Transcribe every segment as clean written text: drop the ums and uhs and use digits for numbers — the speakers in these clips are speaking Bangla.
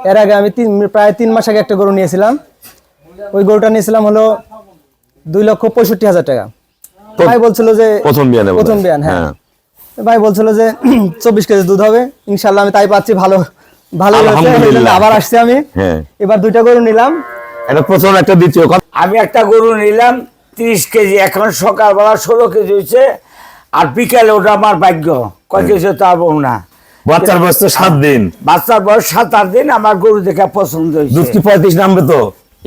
এর আগে আমি প্রায় 3 মাস আগে একটা গরু নিয়েছিলাম। ওই গরুটা নিয়েছিলাম হলো 2,65,000 টাকা। ভাই বলছিল যে প্রথম বিয়ান, হ্যাঁ ভাই বলছিল যে 24 কেজি দুধ হবে, ইনশাআল্লাহ আমি তাই পাচ্ছি। ভালো হয়েছে, আবার আসছি আমি। এবার 2টা গরু নিলাম, এটা প্রথম একটা দ্বিতীয়। আমি একটা গরু নিলাম 30 কেজি, এখন সকালবেলা 16 কেজি হয়েছে, আর বিকালে ওটা আমার ভাগ্য কয় কেজি তা বলবো না। বাচ্চার বয়স তো 7 দিন, বাচ্চার বয়স 7-8 দিন। আমার গরু দেখে পছন্দ হয়েছে। দুধ কি 35 নামবে তো?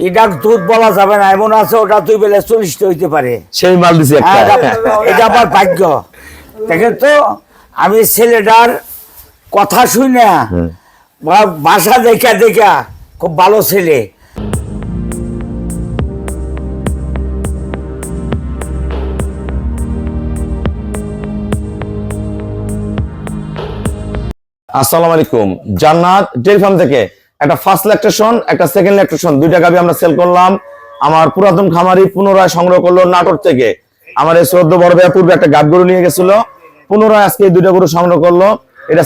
এটা দুধ বলা যাবে না, এমন আছে ওটা 2 বেলা 40 হইতে পারে। সেই মাল দিছি একটা। এটা আমার ভাগ্য। দেখেন তো, আমি ছেলেটার কথা শুনে বাসা দেখা খুব ভালো ছেলে। আসসালামু আলাইকুম। জান্নাত ডেইরি ফার্ম থেকে একটা ফার্স্ট ল্যাকটেশন, একটা সেকেন্ড ল্যাকটেশন, 2টা গাভী আমরা সেল করলাম। আমার পুরাতন খামারি পুনরায় সংগ্রহ করলো নাটোর থেকে। আমার এই 14 বড় ভাইয়া পূর্বে একটা গাভ গরু নিয়ে গেছিল, পুনরায় আজকে এই 2টা গরু সংগ্রহ করলো। এটা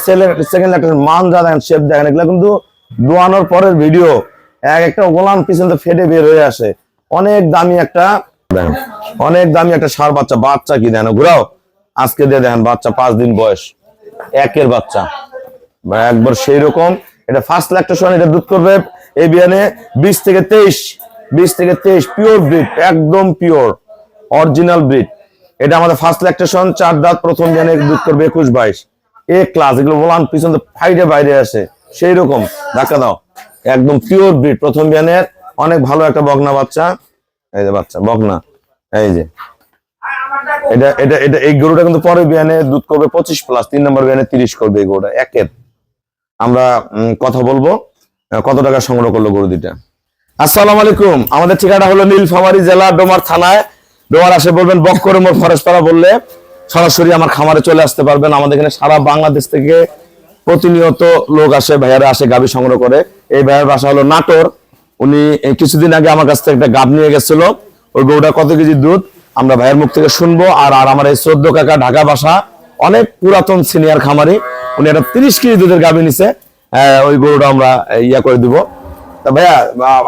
সেকেন্ড ল্যাকটেশন। মান যা দেখেন, শেপ দেখেন, এগুলো কিন্তু দোয়ানোর পরের ভিডিও। একটা গোলাম পিছন তো ফেটে বের হয়ে আসে। অনেক দামি একটা ষাঁড় বাচ্চা। বাচ্চা কি দেন ঘুরাও, আজকে দিয়ে দেখেন বাচ্চা 5 দিন বয়স, একের বাচ্চা একবার সেই রকম। এটা ফার্স্ট ল্যাকটেশন। এটা দুধ করবে এই বিয়ানে 20 থেকে 23 পিওর ব্রিড, একদম পিওর অরিজিনাল ব্রিড। এটা আমাদের ফার্স্ট ল্যাকটেশন, 4 দাঁত, প্রথম বিয়ানে দুধ করবে 21-22 এ ক্লাস। এগুলো বলান পিছন ফাইডে বাইরে আসে সেই রকম। ধাক্কা দাও, একদম পিওর ব্রিড প্রথম বিয়ানের। অনেক ভালো একটা বগনা বাচ্চা। এই যে বাচ্চা বগনা, এই যে এটা এই গরুটা কিন্তু পরের বিয়ানে দুধ করবে 25+, 3 নম্বর বিয়ানে 30 করবে এই গরুটা একের। আমরা কথা বলবো কত টাকা সংগ্রহ করলো গরু দুইটা। আসসালামু আলাইকুম। আমাদের ঠিকানা হলো নীলফামারী জেলা, ডোমার থানায়। ডোমার আসে বলবেন বক্কর মোড় ফরেস্টপাড়া বললে সরাসরি আমার খামারে চলে আসতে পারবেন। আমাদের এখানে সারা বাংলাদেশ থেকে প্রতিনিয়ত লোক আসে, ভাইয়ারা আসে গাভী সংগ্রহ করে। এই ভাইয়ার বাসা হলো নাটোর। উনি কিছুদিন আগে আমার কাছ থেকে একটা গাভ নিয়ে গেছিল। ওই গরুটা কত কেজি দুধ আমরা ভাইয়ের মুখ থেকে শুনবো। আর আমার এই 14 কাকা ঢাকা বাসা, অনেক পুরাতন সিনিয়র খামারি, উনি একটা 30 কেজি দুধের গাভী নিছে। ওই গরুটা আমরা ইয়া করে দিব। তা ভাইয়া,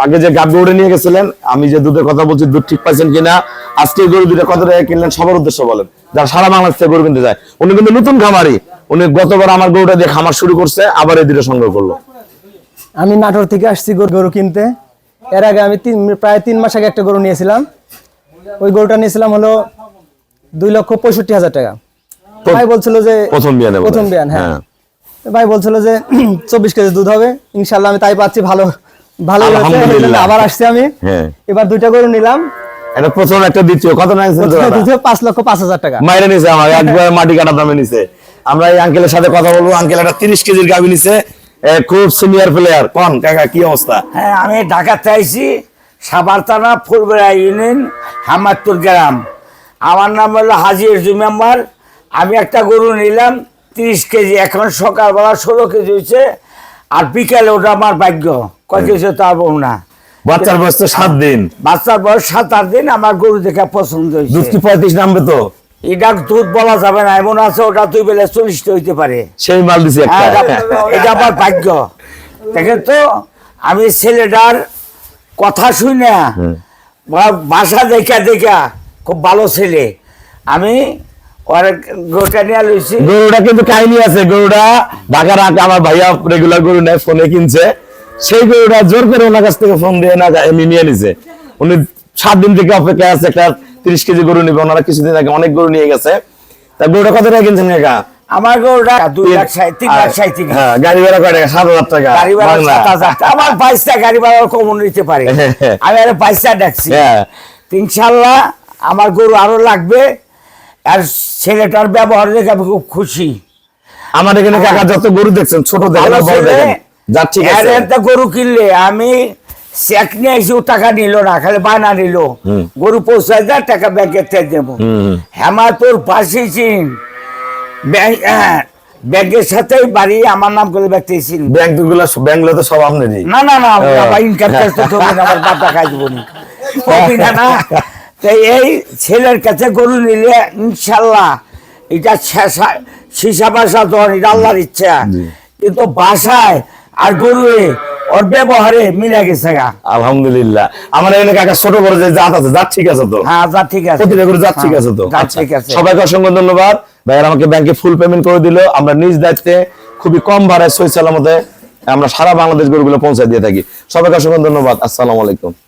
আগে যে গাভ গরুটা নিয়ে গেছিলেন, আমি যে দুধের কথা বলছি, দুধ ঠিক পাইছেন কিনা? আজকে গরু দুটা কত টাকা কিনলেন সবার উদ্দেশ্য বলেন, যারা সারা বাংলাদেশ থেকে গরু কিনতে যায়। উনি কিন্তু নতুন খামারি, উনি গতবার আমার গরুটা দিয়ে খামার শুরু করছে, আবার এই দুটো সংগ্রহ করলো। আমি নাটোর থেকে আসছি গরু কিনতে। এর আগে আমি প্রায় 3 মাস আগে একটা গরু নিয়েছিলাম। ওই গরুটা নিয়েছিলাম হলো 2,65,000 টাকা। ভাই বলছিল যে প্রথম বিয়ান, হ্যাঁ ভাই বলছিল যে 24 কেজি দুধ হবে, ইনশাআল্লাহ আমি তাই পাচ্ছি। ভালো হয়েছে, আবার আসছি আমি। এবার 2টা গরু নিলাম, এটা প্রথম একটা দ্বিতীয়। কত নিয়েছেন? 5,05,000 টাকা মাইরে নিছে আমার, একবার মাটি কাটা দামে নিছে। আমরা এই আঙ্কেলের সাথে কথা বলবো। আঙ্কেল একটা 30 কেজির গাভী নিছে, খুব সিনিয়র প্লেয়ার। কোন কাকা কি অবস্থা? হ্যাঁ, আমি ঢাকাতে আইছি, সাভার থানা, ফুলবেড়া ইউনিয়ন, হামাদপুর গ্রাম। আমার নাম হলো হাজি মেম্বার। আমি একটা গরু নিলাম 30 কেজি, এখন সকালবেলা 16 কেজি হয়েছে, আর বিকালে ওটা আমার ভাগ্য কয় কেজি তা বলবো না। বাচ্চার বয়স তো 7 দিন, বাচ্চার বয়স 7-8 দিন। আমার গরু দেখে পছন্দ হয়েছে। দুধ কি 35 নামবে তো? এটা দুধ বলা যাবে না, এমন আছে ওটা 2 বেলা 40 হইতে পারে। সেই মাল দিছি একটা। এটা আমার ভাগ্য। দেখেন তো, আমি ছেলেটার কথা শুনে বাসা দেখা খুব ভালো ছেলে। আমি গরুটা নিয়ে লইছি। গরুটা কিন্তু কাহিনী আছে। গরুটা ঢাকার আগে আমার ভাইয়া রেগুলার গরু নেয়, ফোনে কিনছে। সেই গরুটা জোর করে ওনার কাছ থেকে ফোন দিয়ে না এমনি নিয়ে নিছে। উনি 7 দিন থেকে অপেক্ষা আছে, একটা 30 কেজি গরু নিবে। ওনারা কিছুদিন আগে অনেক গরু নিয়ে গেছে। তা গরুটা কত টাকা কিনছেন কাকা? আমার গরুটা 2,60,000। হ্যাঁ, গাড়ি ভাড়া কয় টাকা? 7,000 টাকা। গাড়ি ভাড়া 7,000। আমার 22টা গাড়ি ভাড়া কমন নিতে পারে। আমি আরো 22টা ডাকছি। ইনশাআল্লাহ আমার গরু আরো লাগবে। আর ছেলেটার ব্যবহার দেখে আমি খুব খুশি। আমার এখানে কাকা যত গরু দেখছেন, ছোট দেখেন বড় দেখেন, যা ঠিক আছে। একটা গরু কিনলে আমি চেক নিয়ে এসেও টাকা নিল না, খালি বায়না নিল। গরু পৌঁছায় যায়, টাকা ব্যাংকে থেকে দেবো। হ্যাঁ, তোর পাশে চিন ব্যাংকের সাথে বাড়ি আমার নাম করে ব্যক্তিছি। ব্যাংকগুলো তো সব আপনারই? না, ইনকাম ট্যাক্স তো আমার বাবা খাই দেবো না। এই ছেলের কাছে গরু নিলে ইনশাল্লাহ এটা শিশা বাসা ধর, এটা আল্লাহর ইচ্ছা। কিন্তু বাসায় আর গরু ওর ব্যবহারে মিলে গেছে গা। আলহামদুলিল্লাহ। আমার এখানে কাকা ছোট বড় যে জাত আছে, জাত ঠিক আছে তো? হ্যাঁ যা ঠিক আছে, প্রতিটা গরু জাত ঠিক আছে তো? জাত আচ্ছা। ঠিক আছে। সবাইকে অসংখ্য ধন্যবাদ। ভাইয়ার আমাকে ব্যাংকে ফুল পেমেন্ট করে দিল। আমরা নিজ দায়িত্বে খুবই কম ভাড়ায় সহি সালামতে আমরা সারা বাংলাদেশ গরুগুলো পৌঁছে দিয়ে থাকি। সবাইকে অসংখ্য ধন্যবাদ। আসসালামু আলাইকুম।